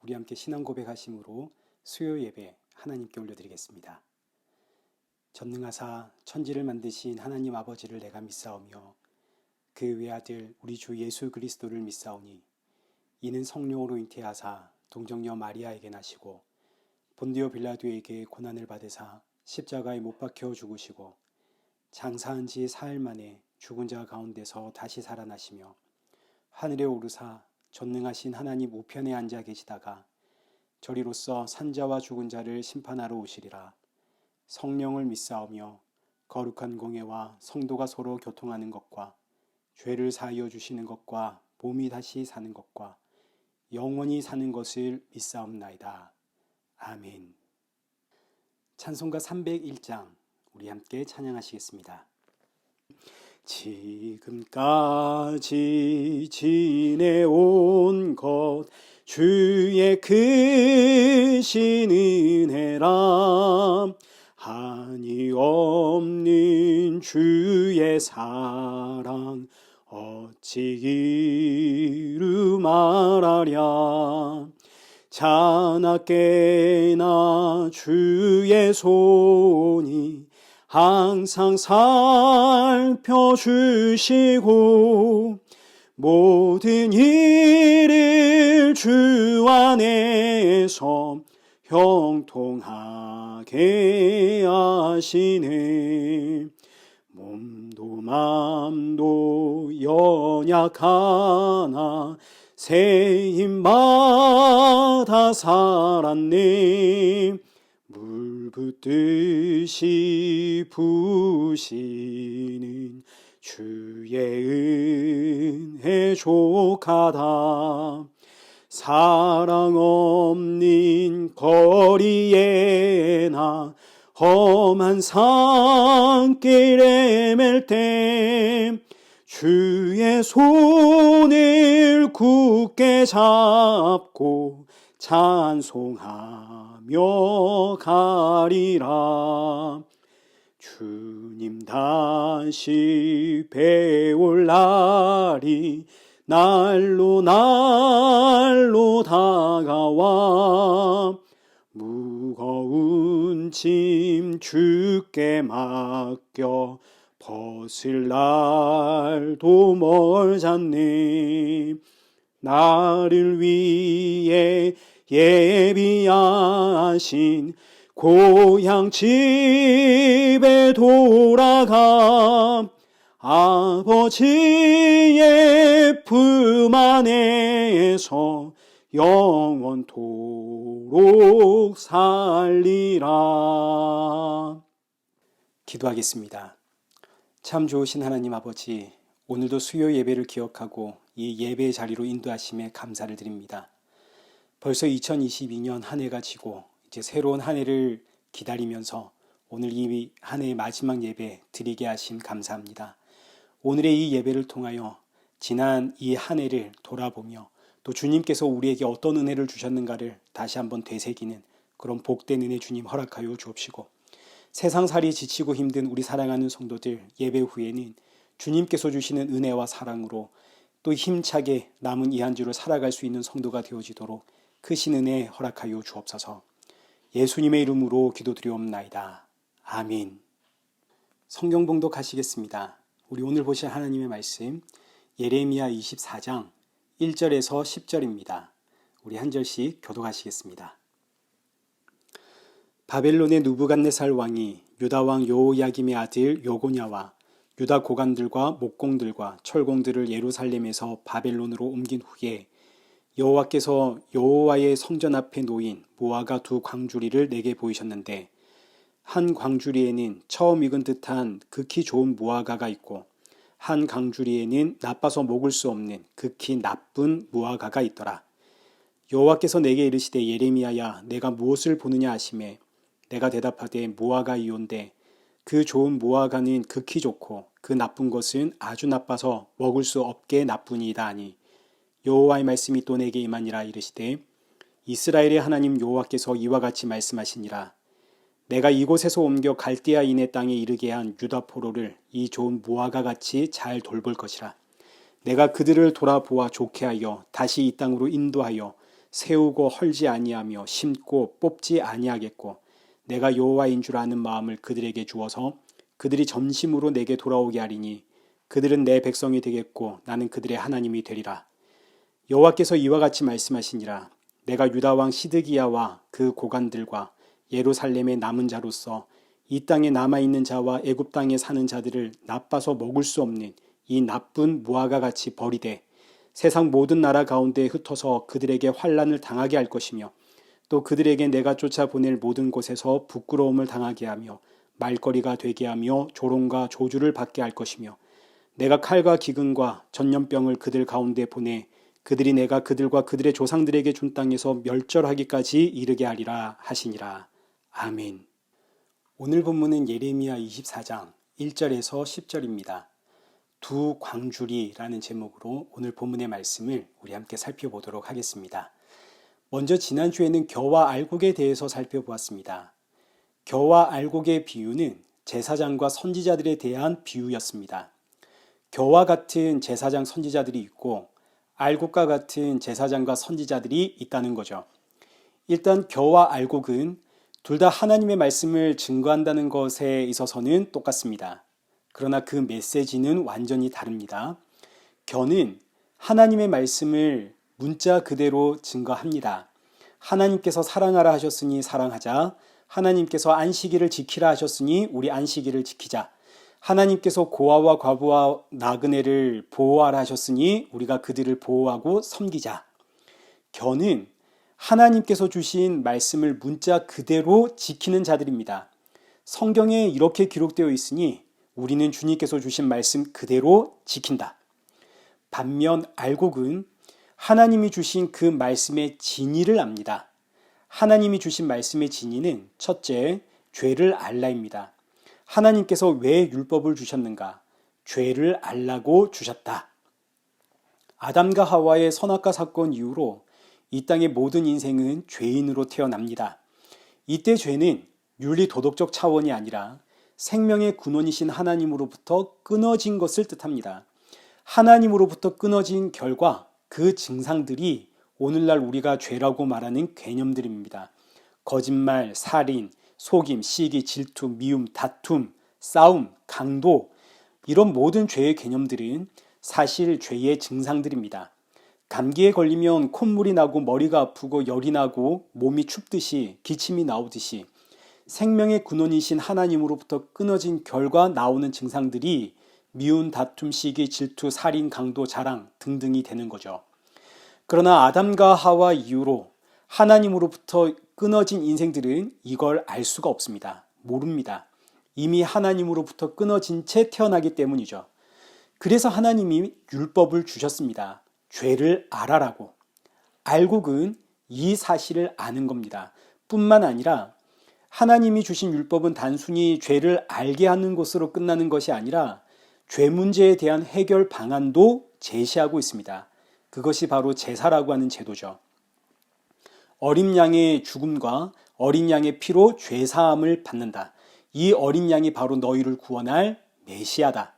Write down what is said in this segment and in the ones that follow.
우리 함께 신앙 고백하심으로 수요 예배 하나님께 올려드리겠습니다. 전능하사 천지를 만드신 하나님 아버지를 내가 믿사오며 그 외아들 우리 주 예수 그리스도를 믿사오니 이는 성령으로 잉태하사 동정녀 마리아에게 나시고 본디오 빌라도에게 고난을 받으사 십자가에 못 박혀 죽으시고 장사한 지 사흘 만에 죽은 자 가운데서 다시 살아나시며 하늘에 오르사 전능하신 하나님 우편에 앉아 계시다가 저리로서 산자와 죽은 자를 심판하러 오시리라. 성령을 믿사오며 거룩한 공예와 성도가 서로 교통하는 것과 죄를 사하여 주시는 것과 몸이 다시 사는 것과 영원히 사는 것을 믿사옵나이다. 아멘. 찬송가 301장 우리 함께 찬양하시겠습니다. 지금까지 지내온 것 주의 크신 은혜라. 한이 없는 주의 사랑 어찌 이루 말하랴. 자나깨나 주의 손이 항상 살펴주시고 모든 일을 주 안에서 형통하게 하시네. 몸도 맘도 연약하나 새 힘마다 살았네. 물 붓듯이 부으시는 주의 은혜 족하다. 사랑 없는 거리에나 험한 산길에 맬 때 주의 손을 굳게 잡고 찬송하며 가리라. 주님 다시 배울 날이 날로 다가와 무거운 짐 주께 맡겨 벗을 날도 멀잖네. 나를 위해 예비하신 고향 집에 돌아가 아버지의 품 안에서 영원토록 살리라. 기도하겠습니다. 참 좋으신 하나님 아버지, 오늘도 수요 예배를 기억하고 이 예배의 자리로 인도하심에 감사를 드립니다. 벌써 2022년 한 해가 지고 이제 새로운 한 해를 기다리면서 오늘 이 한 해의 마지막 예배 드리게 하심 감사합니다. 오늘의 이 예배를 통하여 지난 이 한 해를 돌아보며 또 주님께서 우리에게 어떤 은혜를 주셨는가를 다시 한번 되새기는 그런 복된 은혜 주님 허락하여 주옵시고, 세상살이 지치고 힘든 우리 사랑하는 성도들 예배 후에는 주님께서 주시는 은혜와 사랑으로 또 힘차게 남은 이 한 주를 살아갈 수 있는 성도가 되어지도록 크신 은혜 허락하여 주옵소서. 예수님의 이름으로 기도드리옵나이다. 아멘. 성경 봉독하시겠습니다. 우리 오늘 보실 하나님의 말씀 예레미야 24장 1절에서 10절입니다. 우리 한 절씩 교독하시겠습니다. 바벨론의 누부갓네살 왕이 유다 왕 여호야김의 아들 여고냐와 유다 고관들과 목공들과 철공들을 예루살렘에서 바벨론으로 옮긴 후에 여호와께서 여호와의 성전 앞에 놓인 무화과 두 광주리를 내게 보이셨는데, 한 광주리에는 처음 익은 듯한 극히 좋은 무화과가 있고 한 광주리에는 나빠서 먹을 수 없는 극히 나쁜 무화과가 있더라. 여호와께서 내게 이르시되 예레미야야, 내가 무엇을 보느냐 하시매 내가 대답하되 무화과이온데 그 좋은 무화과는 극히 좋고 그 나쁜 것은 아주 나빠서 먹을 수 없게 나쁘니이다 하니, 여호와의 말씀이 또 내게 임하니라. 이르시되 이스라엘의 하나님 여호와께서 이와 같이 말씀하시니라. 내가 이곳에서 옮겨 갈대아인의 땅에 이르게 한 유다 포로를 이 좋은 무화과 같이 잘 돌볼 것이라. 내가 그들을 돌아보아 좋게 하여 다시 이 땅으로 인도하여 세우고 헐지 아니하며 심고 뽑지 아니하겠고 내가 여호와인 줄 아는 마음을 그들에게 주어서 그들이 전심으로 내게 돌아오게 하리니 그들은 내 백성이 되겠고 나는 그들의 하나님이 되리라. 여호와께서 이와 같이 말씀하시니라. 내가 유다 왕 시드기야와 그 고관들과 예루살렘의 남은 자로서 이 땅에 남아있는 자와 애굽 땅에 사는 자들을 나빠서 먹을 수 없는 이 나쁜 무화과 같이 버리되 세상 모든 나라 가운데 흩어서 그들에게 환난을 당하게 할 것이며 또 그들에게 내가 쫓아보낼 모든 곳에서 부끄러움을 당하게 하며 말거리가 되게 하며 조롱과 조주를 받게 할 것이며 내가 칼과 기근과 전염병을 그들 가운데 보내 그들이 내가 그들과 그들의 조상들에게 준 땅에서 멸절하기까지 이르게 하리라 하시니라. 아멘. 오늘 본문은 예레미야 24장 1절에서 10절입니다. 두 광주리라는 제목으로 오늘 본문의 말씀을 우리 함께 살펴보도록 하겠습니다. 먼저 지난주에는 겨와 알곡에 대해서 살펴보았습니다. 겨와 알곡의 비유는 제사장과 선지자들에 대한 비유였습니다. 겨와 같은 제사장 선지자들이 있고 알곡과 같은 제사장과 선지자들이 있다는 거죠. 일단 겨와 알곡은 둘 다 하나님의 말씀을 증거한다는 것에 있어서는 똑같습니다. 그러나 그 메시지는 완전히 다릅니다. 겨는 하나님의 말씀을 문자 그대로 증거합니다. 하나님께서 사랑하라 하셨으니 사랑하자. 하나님께서 안식일을 지키라 하셨으니 우리 안식일을 지키자. 하나님께서 고아와 과부와 나그네를 보호하라 하셨으니 우리가 그들을 보호하고 섬기자. 겨는 하나님께서 주신 말씀을 문자 그대로 지키는 자들입니다. 성경에 이렇게 기록되어 있으니 우리는 주님께서 주신 말씀 그대로 지킨다. 반면 알곡은 하나님이 주신 그 말씀의 진리를 압니다. 하나님이 주신 말씀의 진리는 첫째, 죄를 알라입니다. 하나님께서 왜 율법을 주셨는가? 죄를 알라고 주셨다. 아담과 하와의 선악과 사건 이후로 이 땅의 모든 인생은 죄인으로 태어납니다. 이때 죄는 윤리 도덕적 차원이 아니라 생명의 근원이신 하나님으로부터 끊어진 것을 뜻합니다. 하나님으로부터 끊어진 결과 그 증상들이 오늘날 우리가 죄라고 말하는 개념들입니다. 거짓말, 살인, 속임, 시기, 질투, 미움, 다툼, 싸움, 강도 이런 모든 죄의 개념들은 사실 죄의 증상들입니다. 감기에 걸리면 콧물이 나고 머리가 아프고 열이 나고 몸이 춥듯이 기침이 나오듯이 생명의 근원이신 하나님으로부터 끊어진 결과 나오는 증상들이 미운, 다툼, 시기, 질투, 살인, 강도, 자랑 등등이 되는 거죠. 그러나 아담과 하와 이후로 하나님으로부터 끊어진 인생들은 이걸 알 수가 없습니다. 모릅니다. 이미 하나님으로부터 끊어진 채 태어나기 때문이죠. 그래서 하나님이 율법을 주셨습니다. 죄를 알아라고. 알곡은 이 사실을 아는 겁니다. 뿐만 아니라 하나님이 주신 율법은 단순히 죄를 알게 하는 것으로 끝나는 것이 아니라 죄 문제에 대한 해결 방안도 제시하고 있습니다. 그것이 바로 제사라고 하는 제도죠. 어린 양의 죽음과 어린 양의 피로 죄사함을 받는다. 이 어린 양이 바로 너희를 구원할 메시아다.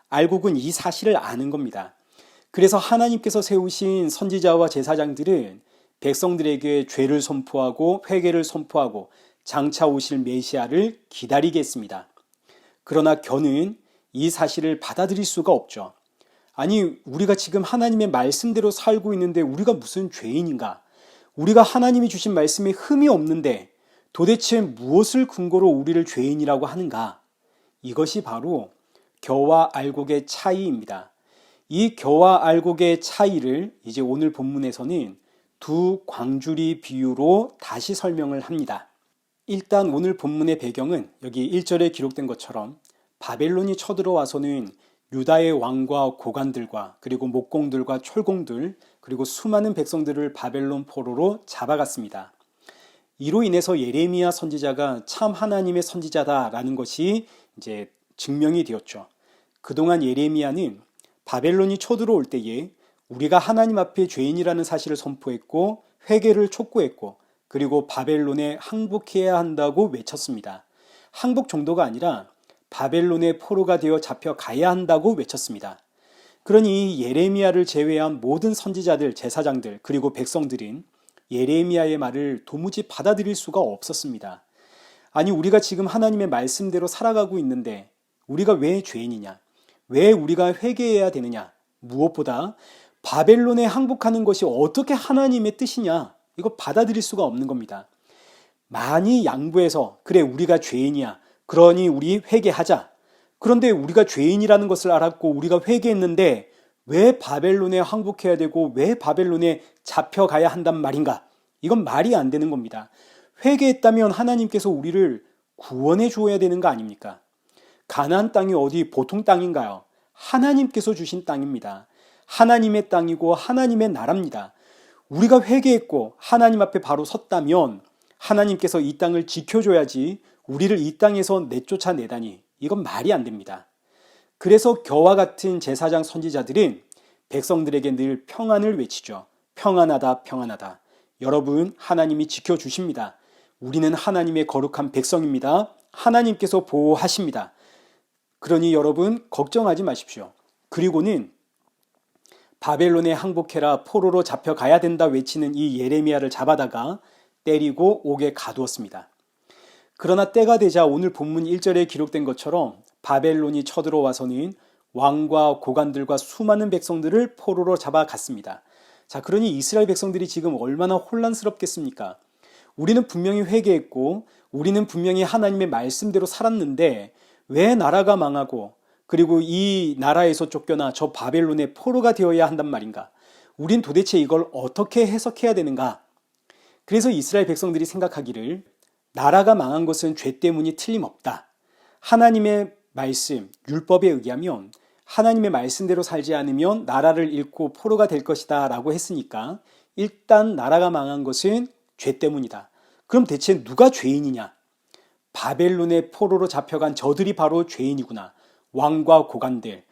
알곡은 이 사실을 아는 겁니다. 그래서 하나님께서 세우신 선지자와 제사장들은 백성들에게 죄를 선포하고 회개를 선포하고 장차 오실 메시아를 기다리게 했습니다. 그러나 겨는 이 사실을 받아들일 수가 없죠. 아니, 우리가 지금 하나님의 말씀대로 살고 있는데 우리가 무슨 죄인인가? 우리가 하나님이 주신 말씀에 흠이 없는데 도대체 무엇을 근거로 우리를 죄인이라고 하는가? 이것이 바로 겨와 알곡의 차이입니다. 이 겨와 알곡의 차이를 이제 오늘 본문에서는 두 광주리 비유로 다시 설명을 합니다. 일단 오늘 본문의 배경은 여기 1절에 기록된 것처럼 바벨론이 쳐들어와서는 유다의 왕과 고관들과 그리고 목공들과 철공들 그리고 수많은 백성들을 바벨론 포로로 잡아갔습니다. 이로 인해서 예레미야 선지자가 참 하나님의 선지자다라는 것이 이제 증명이 되었죠. 그동안 예레미야는 바벨론이 쳐들어올 때에 우리가 하나님 앞에 죄인이라는 사실을 선포했고 회개를 촉구했고 그리고 바벨론에 항복해야 한다고 외쳤습니다. 항복 정도가 아니라 바벨론의 포로가 되어 잡혀가야 한다고 외쳤습니다. 그러니 예레미야를 제외한 모든 선지자들, 제사장들 그리고 백성들은 예레미야의 말을 도무지 받아들일 수가 없었습니다. 아니, 우리가 지금 하나님의 말씀대로 살아가고 있는데 우리가 왜 죄인이냐? 왜 우리가 회개해야 되느냐? 무엇보다 바벨론에 항복하는 것이 어떻게 하나님의 뜻이냐? 이거 받아들일 수가 없는 겁니다. 많이 양보해서 그래 우리가 죄인이야. 그러니 우리 회개하자. 그런데 우리가 죄인이라는 것을 알았고 우리가 회개했는데 왜 바벨론에 항복해야 되고 왜 바벨론에 잡혀가야 한단 말인가? 이건 말이 안 되는 겁니다. 회개했다면 하나님께서 우리를 구원해 주어야 되는 거 아닙니까? 가나안 땅이 어디 보통 땅인가요? 하나님께서 주신 땅입니다. 하나님의 땅이고 하나님의 나라입니다. 우리가 회개했고 하나님 앞에 바로 섰다면 하나님께서 이 땅을 지켜줘야지 우리를 이 땅에서 내쫓아내다니 이건 말이 안 됩니다. 그래서 겨와 같은 제사장 선지자들은 백성들에게 늘 평안을 외치죠. 평안하다, 평안하다. 여러분, 하나님이 지켜주십니다. 우리는 하나님의 거룩한 백성입니다. 하나님께서 보호하십니다. 그러니 여러분, 걱정하지 마십시오. 그리고는 바벨론에 항복해라, 포로로 잡혀가야 된다 외치는 이 예레미야를 잡아다가 때리고 옥에 가두었습니다. 그러나 때가 되자 오늘 본문 1절에 기록된 것처럼 바벨론이 쳐들어와서는 왕과 고관들과 수많은 백성들을 포로로 잡아갔습니다. 자, 그러니 이스라엘 백성들이 지금 얼마나 혼란스럽겠습니까? 우리는 분명히 회개했고 우리는 분명히 하나님의 말씀대로 살았는데 왜 나라가 망하고 그리고 이 나라에서 쫓겨나 저 바벨론의 포로가 되어야 한단 말인가? 우린 도대체 이걸 어떻게 해석해야 되는가? 그래서 이스라엘 백성들이 생각하기를 나라가 망한 것은 죄 때문이 틀림없다. 하나님의 말씀, 율법에 의하면 하나님의 말씀대로 살지 않으면 나라를 잃고 포로가 될 것이다 라고 했으니까 일단 나라가 망한 것은 죄 때문이다. 그럼 대체 누가 죄인이냐? 바벨론의 포로로 잡혀간 저들이 바로 죄인이구나. 왕과 고관들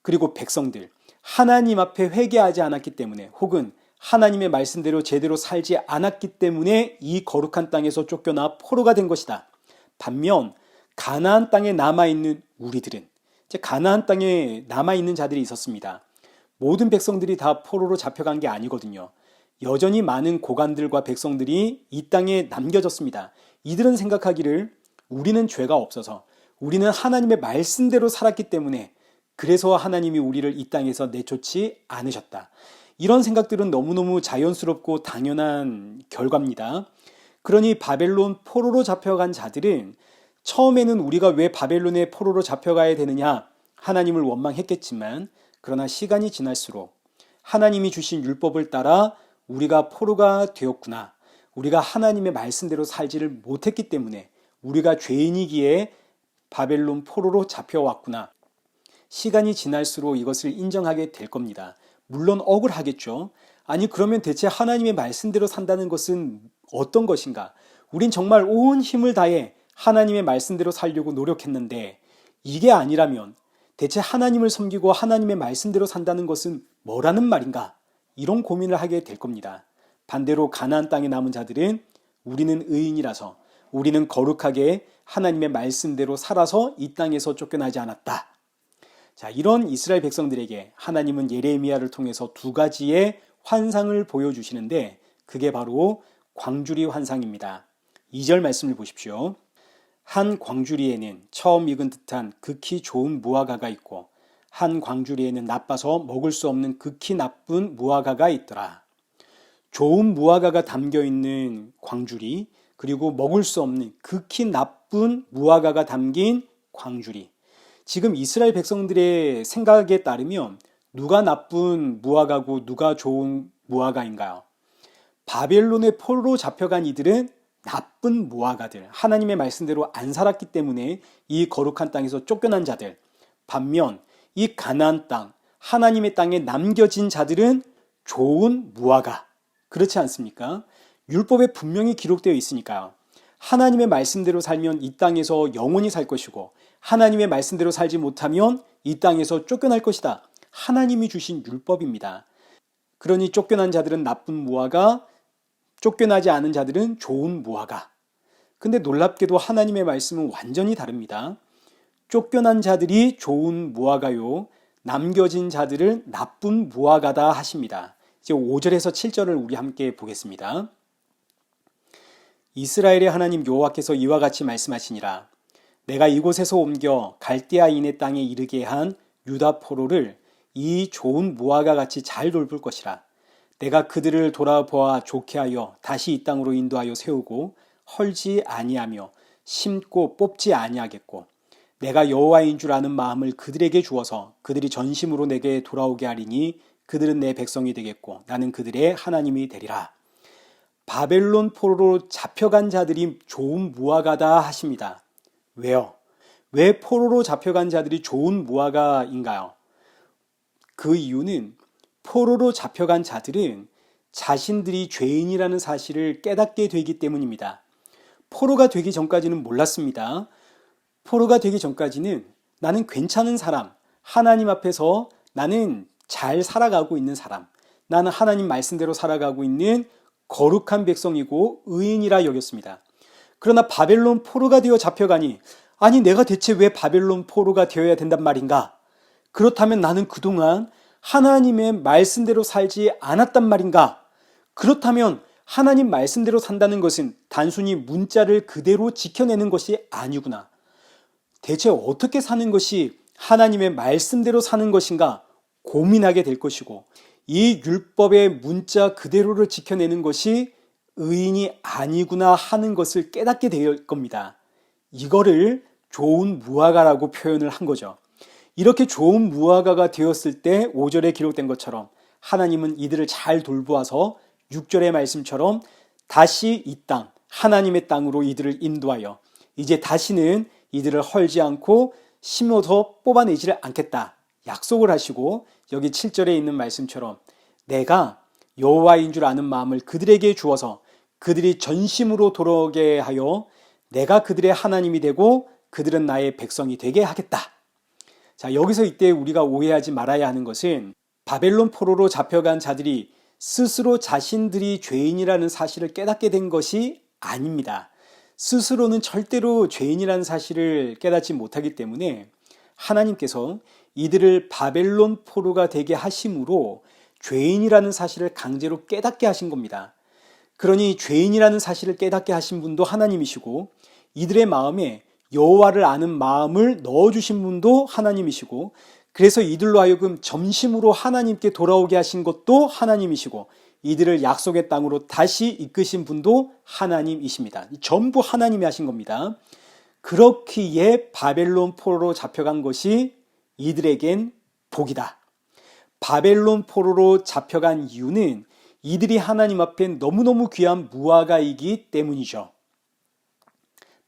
그리고 백성들 하나님 앞에 회개하지 않았기 때문에 혹은 하나님의 말씀대로 제대로 살지 않았기 때문에 이 거룩한 땅에서 쫓겨나 포로가 된 것이다. 반면 가나안 땅에 남아있는 우리들은 이제 가나안 땅에 남아있는 자들이 있었습니다. 모든 백성들이 다 포로로 잡혀간 게 아니거든요. 여전히 많은 고관들과 백성들이 이 땅에 남겨졌습니다. 이들은 생각하기를 우리는 죄가 없어서 우리는 하나님의 말씀대로 살았기 때문에 그래서 하나님이 우리를 이 땅에서 내쫓지 않으셨다. 이런 생각들은 너무너무 자연스럽고 당연한 결과입니다. 그러니 바벨론 포로로 잡혀간 자들은 처음에는 우리가 왜 바벨론의 포로로 잡혀가야 되느냐 하나님을 원망했겠지만 그러나 시간이 지날수록 하나님이 주신 율법을 따라 우리가 포로가 되었구나. 우리가 하나님의 말씀대로 살지를 못했기 때문에 우리가 죄인이기에 바벨론 포로로 잡혀왔구나. 시간이 지날수록 이것을 인정하게 될 겁니다. 물론 억울하겠죠. 아니 그러면 대체 하나님의 말씀대로 산다는 것은 어떤 것인가? 우린 정말 온 힘을 다해 하나님의 말씀대로 살려고 노력했는데 이게 아니라면 대체 하나님을 섬기고 하나님의 말씀대로 산다는 것은 뭐라는 말인가? 이런 고민을 하게 될 겁니다. 반대로 가나안 땅에 남은 자들은 우리는 의인이라서 우리는 거룩하게 하나님의 말씀대로 살아서 이 땅에서 쫓겨나지 않았다. 자, 이런 이스라엘 백성들에게 하나님은 예레미야를 통해서 두 가지의 환상을 보여주시는데 그게 바로 광주리 환상입니다. 2절 말씀을 보십시오. 한 광주리에는 처음 익은 듯한 극히 좋은 무화과가 있고 한 광주리에는 나빠서 먹을 수 없는 극히 나쁜 무화과가 있더라. 좋은 무화과가 담겨있는 광주리 그리고 먹을 수 없는 극히 나쁜 무화과가 담긴 광주리. 지금 이스라엘 백성들의 생각에 따르면 누가 나쁜 무화과고 누가 좋은 무화과인가요? 바벨론의 포로로 잡혀간 이들은 나쁜 무화과들, 하나님의 말씀대로 안 살았기 때문에 이 거룩한 땅에서 쫓겨난 자들. 반면 이 가나안 땅, 하나님의 땅에 남겨진 자들은 좋은 무화과. 그렇지 않습니까? 율법에 분명히 기록되어 있으니까요. 하나님의 말씀대로 살면 이 땅에서 영원히 살 것이고 하나님의 말씀대로 살지 못하면 이 땅에서 쫓겨날 것이다. 하나님이 주신 율법입니다. 그러니 쫓겨난 자들은 나쁜 무화과, 쫓겨나지 않은 자들은 좋은 무화과. 근데 놀랍게도 하나님의 말씀은 완전히 다릅니다. 쫓겨난 자들이 좋은 무화과요, 남겨진 자들은 나쁜 무화과다 하십니다. 이제 5절에서 7절을 우리 함께 보겠습니다. 이스라엘의 하나님 여호와께서 이와 같이 말씀하시니라. 내가 이곳에서 옮겨 갈대아인의 땅에 이르게 한 유다 포로를 이 좋은 무화과 같이 잘 돌볼 것이라. 내가 그들을 돌아보아 좋게 하여 다시 이 땅으로 인도하여 세우고 헐지 아니하며 심고 뽑지 아니하겠고, 내가 여호와인 줄 아는 마음을 그들에게 주어서 그들이 전심으로 내게 돌아오게 하리니 그들은 내 백성이 되겠고 나는 그들의 하나님이 되리라. 바벨론 포로로 잡혀간 자들이 좋은 무화과다 하십니다. 왜요? 왜 포로로 잡혀간 자들이 좋은 무화과인가요? 그 이유는 포로로 잡혀간 자들은 자신들이 죄인이라는 사실을 깨닫게 되기 때문입니다. 포로가 되기 전까지는 몰랐습니다. 포로가 되기 전까지는 나는 괜찮은 사람, 하나님 앞에서 나는 잘 살아가고 있는 사람, 나는 하나님 말씀대로 살아가고 있는 거룩한 백성이고 의인이라 여겼습니다. 그러나 바벨론 포로가 되어 잡혀가니, 아니 내가 대체 왜 바벨론 포로가 되어야 된단 말인가? 그렇다면 나는 그동안 하나님의 말씀대로 살지 않았단 말인가? 그렇다면 하나님 말씀대로 산다는 것은 단순히 문자를 그대로 지켜내는 것이 아니구나. 대체 어떻게 사는 것이 하나님의 말씀대로 사는 것인가 고민하게 될 것이고, 이 율법의 문자 그대로를 지켜내는 것이 의인이 아니구나 하는 것을 깨닫게 될 겁니다. 이거를 좋은 무화과라고 표현을 한 거죠. 이렇게 좋은 무화과가 되었을 때 5절에 기록된 것처럼 하나님은 이들을 잘 돌보아서 6절의 말씀처럼 다시 이 땅, 하나님의 땅으로 이들을 인도하여 이제 다시는 이들을 헐지 않고 심어서 뽑아내지를 않겠다 약속을 하시고, 여기 7절에 있는 말씀처럼 내가 여호와인 줄 아는 마음을 그들에게 주어서 그들이 전심으로 돌아오게 하여 내가 그들의 하나님이 되고 그들은 나의 백성이 되게 하겠다. 자, 여기서 이때 우리가 오해하지 말아야 하는 것은 바벨론 포로로 잡혀간 자들이 스스로 자신들이 죄인이라는 사실을 깨닫게 된 것이 아닙니다. 스스로는 절대로 죄인이라는 사실을 깨닫지 못하기 때문에 하나님께서 이들을 바벨론 포로가 되게 하심으로 죄인이라는 사실을 강제로 깨닫게 하신 겁니다. 그러니 죄인이라는 사실을 깨닫게 하신 분도 하나님이시고, 이들의 마음에 여호와를 아는 마음을 넣어주신 분도 하나님이시고, 그래서 이들로 하여금 전심으로 하나님께 돌아오게 하신 것도 하나님이시고, 이들을 약속의 땅으로 다시 이끄신 분도 하나님이십니다. 전부 하나님이 하신 겁니다. 그렇기에 바벨론 포로로 잡혀간 것이 이들에겐 복이다. 바벨론 포로로 잡혀간 이유는 이들이 하나님 앞에 너무너무 귀한 무화과이기 때문이죠.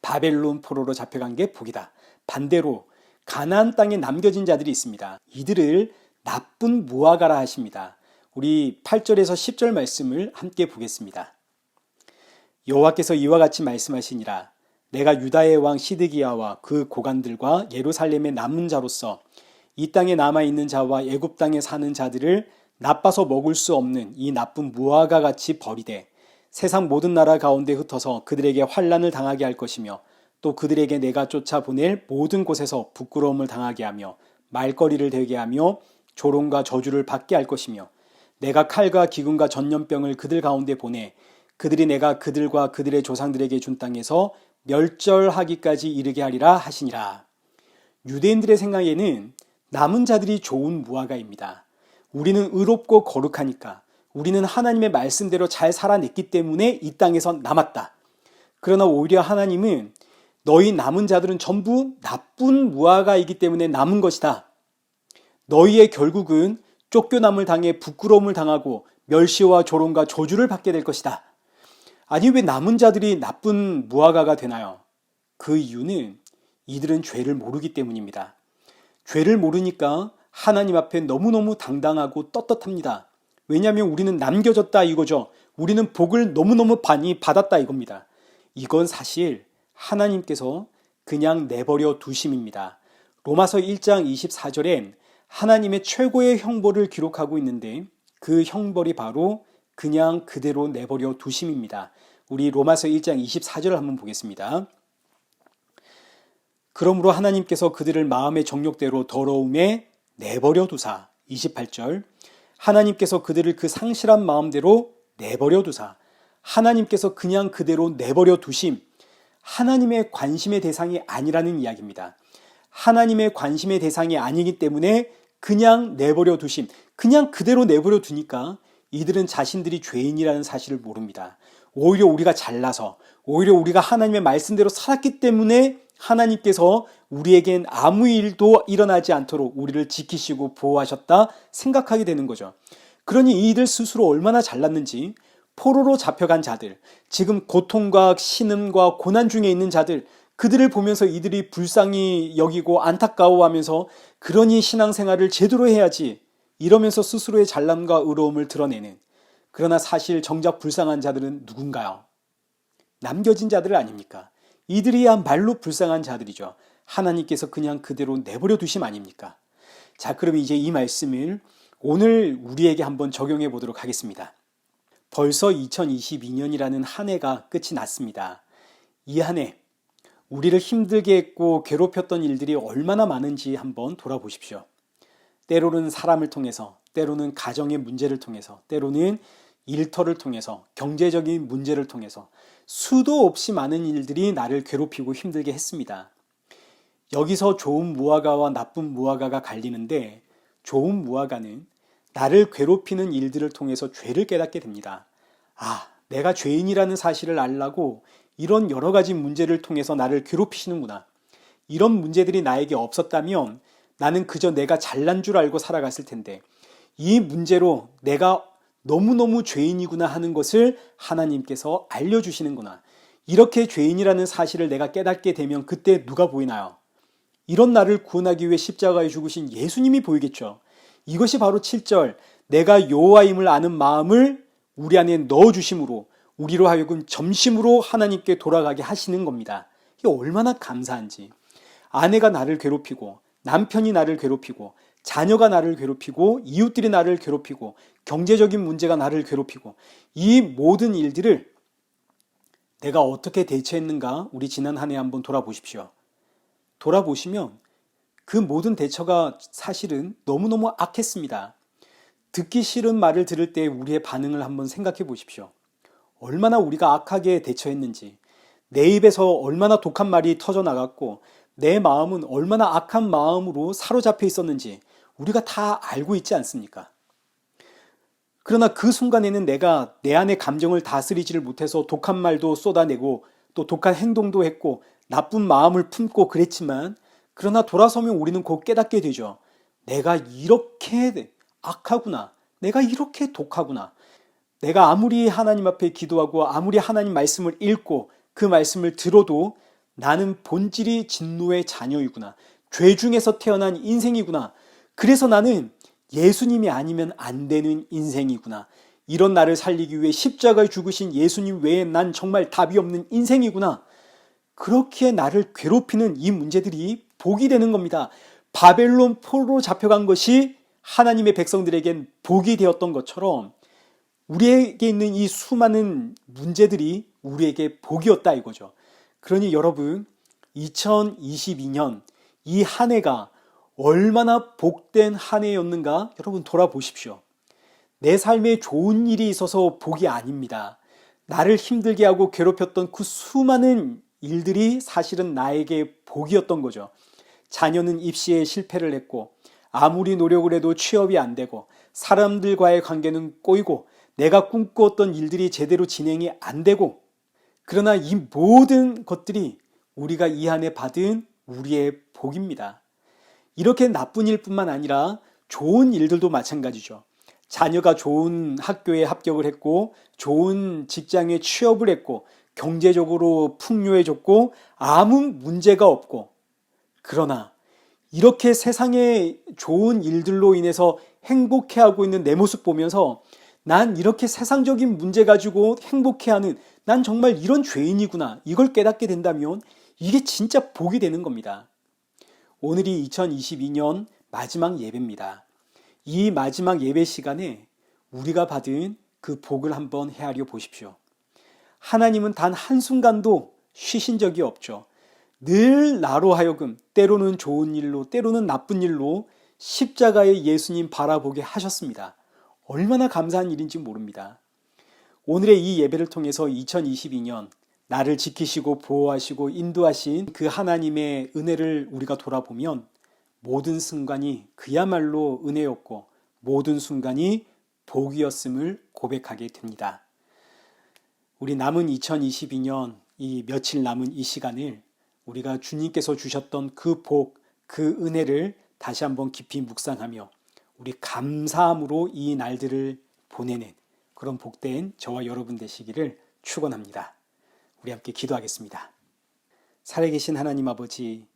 바벨론 포로로 잡혀간 게 복이다. 반대로 가나안 땅에 남겨진 자들이 있습니다. 이들을 나쁜 무화과라 하십니다. 우리 8절에서 10절 말씀을 함께 보겠습니다. 여호와께서 이와 같이 말씀하시니라. 내가 유다의 왕 시드기야와 그 고관들과 예루살렘의 남은 자로서 이 땅에 남아있는 자와 애굽 땅에 사는 자들을 나빠서 먹을 수 없는 이 나쁜 무화과 같이 버리되 세상 모든 나라 가운데 흩어서 그들에게 환난을 당하게 할 것이며, 또 그들에게 내가 쫓아보낼 모든 곳에서 부끄러움을 당하게 하며 말거리를 되게 하며 조롱과 저주를 받게 할 것이며, 내가 칼과 기근과 전염병을 그들 가운데 보내 그들이 내가 그들과 그들의 조상들에게 준 땅에서 멸절하기까지 이르게 하리라 하시니라. 유대인들의 생각에는 남은 자들이 좋은 무화과입니다. 우리는 의롭고 거룩하니까, 우리는 하나님의 말씀대로 잘 살아냈기 때문에 이 땅에서 남았다. 그러나 오히려 하나님은 너희 남은 자들은 전부 나쁜 무화과이기 때문에 남은 것이다. 너희의 결국은 쫓겨남을 당해 부끄러움을 당하고 멸시와 조롱과 저주를 받게 될 것이다. 아니, 왜 남은 자들이 나쁜 무화과가 되나요? 그 이유는 이들은 죄를 모르기 때문입니다. 죄를 모르니까 하나님 앞에 너무너무 당당하고 떳떳합니다. 왜냐하면 우리는 남겨졌다 이거죠. 우리는 복을 너무너무 많이 받았다 이겁니다. 이건 사실 하나님께서 그냥 내버려 두심입니다. 로마서 1장 24절엔 하나님의 최고의 형벌을 기록하고 있는데, 그 형벌이 바로 그냥 그대로 내버려 두심입니다. 우리 로마서 1장 24절을 한번 보겠습니다. 그러므로 하나님께서 그들을 마음의 정욕대로 더러움에 내버려 두사. 28절. 하나님께서 그들을 그 상실한 마음대로 내버려 두사 하나님께서 그냥 그대로 내버려 두심, 하나님의 관심의 대상이 아니라는 이야기입니다. 하나님의 관심의 대상이 아니기 때문에 그냥 내버려 두심, 그냥 그대로 내버려 두니까 이들은 자신들이 죄인이라는 사실을 모릅니다. 오히려 우리가 잘나서, 오히려 우리가 하나님의 말씀대로 살았기 때문에 하나님께서 우리에겐 아무 일도 일어나지 않도록 우리를 지키시고 보호하셨다 생각하게 되는 거죠. 그러니 이들 스스로 얼마나 잘났는지 포로로 잡혀간 자들, 지금 고통과 신음과 고난 중에 있는 자들, 그들을 보면서 이들이 불쌍히 여기고 안타까워하면서 그러니 신앙생활을 제대로 해야지 이러면서 스스로의 잘남과 의로움을 드러내는, 그러나 사실 정작 불쌍한 자들은 누군가요? 남겨진 자들 아닙니까? 이들이야말로 불쌍한 자들이죠. 하나님께서 그냥 그대로 내버려 두심 아닙니까? 자, 그럼 이제 이 말씀을 오늘 우리에게 한번 적용해 보도록 하겠습니다. 벌써 2022년이라는 한 해가 끝이 났습니다. 이 한 해 우리를 힘들게 했고 괴롭혔던 일들이 얼마나 많은지 한번 돌아보십시오. 때로는 사람을 통해서, 때로는 가정의 문제를 통해서, 때로는 일터를 통해서, 경제적인 문제를 통해서 수도 없이 많은 일들이 나를 괴롭히고 힘들게 했습니다. 여기서 좋은 무화과와 나쁜 무화과가 갈리는데, 좋은 무화과는 나를 괴롭히는 일들을 통해서 죄를 깨닫게 됩니다. 아, 내가 죄인이라는 사실을 알라고 이런 여러 가지 문제를 통해서 나를 괴롭히시는구나. 이런 문제들이 나에게 없었다면 나는 그저 내가 잘난 줄 알고 살아갔을 텐데, 이 문제로 내가 너무너무 죄인이구나 하는 것을 하나님께서 알려주시는구나. 이렇게 죄인이라는 사실을 내가 깨닫게 되면 그때 누가 보이나요? 이런 나를 구원하기 위해 십자가에 죽으신 예수님이 보이겠죠. 이것이 바로 7절 내가 여호와임을 아는 마음을 우리 안에 넣어주심으로 우리로 하여금 점심으로 하나님께 돌아가게 하시는 겁니다. 이게 얼마나 감사한지. 아내가 나를 괴롭히고 남편이 나를 괴롭히고 자녀가 나를 괴롭히고 이웃들이 나를 괴롭히고 경제적인 문제가 나를 괴롭히고 이 모든 일들을 내가 어떻게 대처했는가 우리 지난 한 해 한번 돌아보십시오. 돌아보시면 그 모든 대처가 사실은 너무너무 악했습니다. 듣기 싫은 말을 들을 때 우리의 반응을 한번 생각해 보십시오. 얼마나 우리가 악하게 대처했는지, 내 입에서 얼마나 독한 말이 터져나갔고 내 마음은 얼마나 악한 마음으로 사로잡혀 있었는지 우리가 다 알고 있지 않습니까? 그러나 그 순간에는 내가 내 안의 감정을 다스리지를 못해서 독한 말도 쏟아내고 또 독한 행동도 했고 나쁜 마음을 품고 그랬지만, 그러나 돌아서면 우리는 곧 깨닫게 되죠. 내가 이렇게 악하구나. 내가 이렇게 독하구나. 내가 아무리 하나님 앞에 기도하고 아무리 하나님 말씀을 읽고 그 말씀을 들어도 나는 본질이 진노의 자녀이구나. 죄 중에서 태어난 인생이구나. 그래서 나는 예수님이 아니면 안 되는 인생이구나. 이런 나를 살리기 위해 십자가에 죽으신 예수님 외에 난 정말 답이 없는 인생이구나. 그렇기에 나를 괴롭히는 이 문제들이 복이 되는 겁니다. 바벨론 포로로 잡혀간 것이 하나님의 백성들에겐 복이 되었던 것처럼 우리에게 있는 이 수많은 문제들이 우리에게 복이었다 이거죠. 그러니 여러분, 2022년 이 한 해가 얼마나 복된 한 해였는가 여러분 돌아보십시오. 내 삶에 좋은 일이 있어서 복이 아닙니다. 나를 힘들게 하고 괴롭혔던 그 수많은 일들이 사실은 나에게 복이었던 거죠. 자녀는 입시에 실패를 했고 아무리 노력을 해도 취업이 안 되고 사람들과의 관계는 꼬이고 내가 꿈꾸었던 일들이 제대로 진행이 안 되고, 그러나 이 모든 것들이 우리가 이 한 해 받은 우리의 복입니다. 이렇게 나쁜 일뿐만 아니라 좋은 일들도 마찬가지죠. 자녀가 좋은 학교에 합격을 했고 좋은 직장에 취업을 했고 경제적으로 풍요해졌고 아무 문제가 없고, 그러나 이렇게 세상의 좋은 일들로 인해서 행복해하고 있는 내 모습 보면서 난 이렇게 세상적인 문제 가지고 행복해하는, 난 정말 이런 죄인이구나, 이걸 깨닫게 된다면 이게 진짜 복이 되는 겁니다. 오늘이 2022년 마지막 예배입니다. 이 마지막 예배 시간에 우리가 받은 그 복을 한번 헤아려 보십시오. 하나님은 단 한순간도 쉬신 적이 없죠. 늘 나로 하여금 때로는 좋은 일로 때로는 나쁜 일로 십자가의 예수님 바라보게 하셨습니다. 얼마나 감사한 일인지 모릅니다. 오늘의 이 예배를 통해서 2022년 나를 지키시고 보호하시고 인도하신 그 하나님의 은혜를 우리가 돌아보면 모든 순간이 그야말로 은혜였고 모든 순간이 복이었음을 고백하게 됩니다. 우리 남은 2022년 이 며칠 남은 이 시간을 우리가 주님께서 주셨던 그 복, 그 은혜를 다시 한번 깊이 묵상하며 우리 감사함으로 이 날들을 보내는 그런 복된 저와 여러분 되시기를 축원합니다. 우리 함께 기도하겠습니다. 살아계신 하나님 아버지,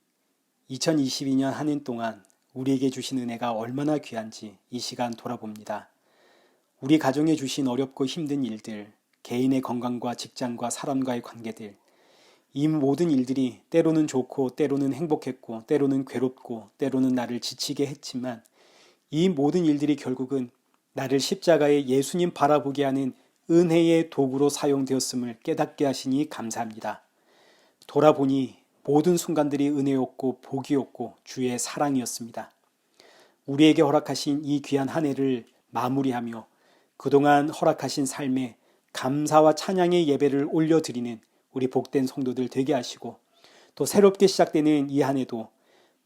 2022년 한 해 동안 우리에게 주신 은혜가 얼마나 귀한지 이 시간 돌아봅니다. 우리 가정에 주신 어렵고 힘든 일들, 개인의 건강과 직장과 사람과의 관계들, 이 모든 일들이 때로는 좋고 때로는 행복했고 때로는 괴롭고 때로는 나를 지치게 했지만 이 모든 일들이 결국은 나를 십자가에 예수님 바라보게 하는 은혜의 도구로 사용되었음을 깨닫게 하시니 감사합니다. 돌아보니 모든 순간들이 은혜였고 복이었고 주의 사랑이었습니다. 우리에게 허락하신 이 귀한 한 해를 마무리하며 그동안 허락하신 삶에 감사와 찬양의 예배를 올려드리는 우리 복된 성도들 되게 하시고 또 새롭게 시작되는 이 한 해도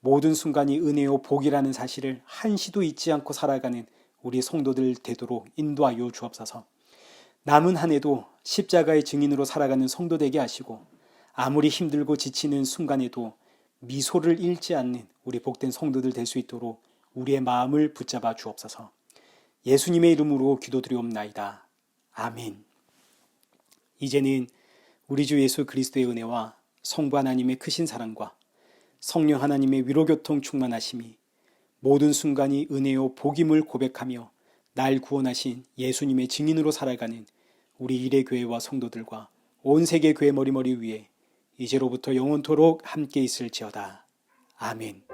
모든 순간이 은혜요 복이라는 사실을 한시도 잊지 않고 살아가는 우리 성도들 되도록 인도하여 주옵소서. 남은 한 해도 십자가의 증인으로 살아가는 성도 되게 하시고 아무리 힘들고 지치는 순간에도 미소를 잃지 않는 우리 복된 성도들 될 수 있도록 우리의 마음을 붙잡아 주옵소서. 예수님의 이름으로 기도드리옵나이다. 아멘. 이제는 우리 주 예수 그리스도의 은혜와 성부 하나님의 크신 사랑과 성령 하나님의 위로교통 충만하심이 모든 순간이 은혜요 복임을 고백하며 날 구원하신 예수님의 증인으로 살아가는 우리 일회교회와 성도들과 온 세계 교회 머리머리 위에 이제로부터 영원토록 함께 있을지어다. 아멘.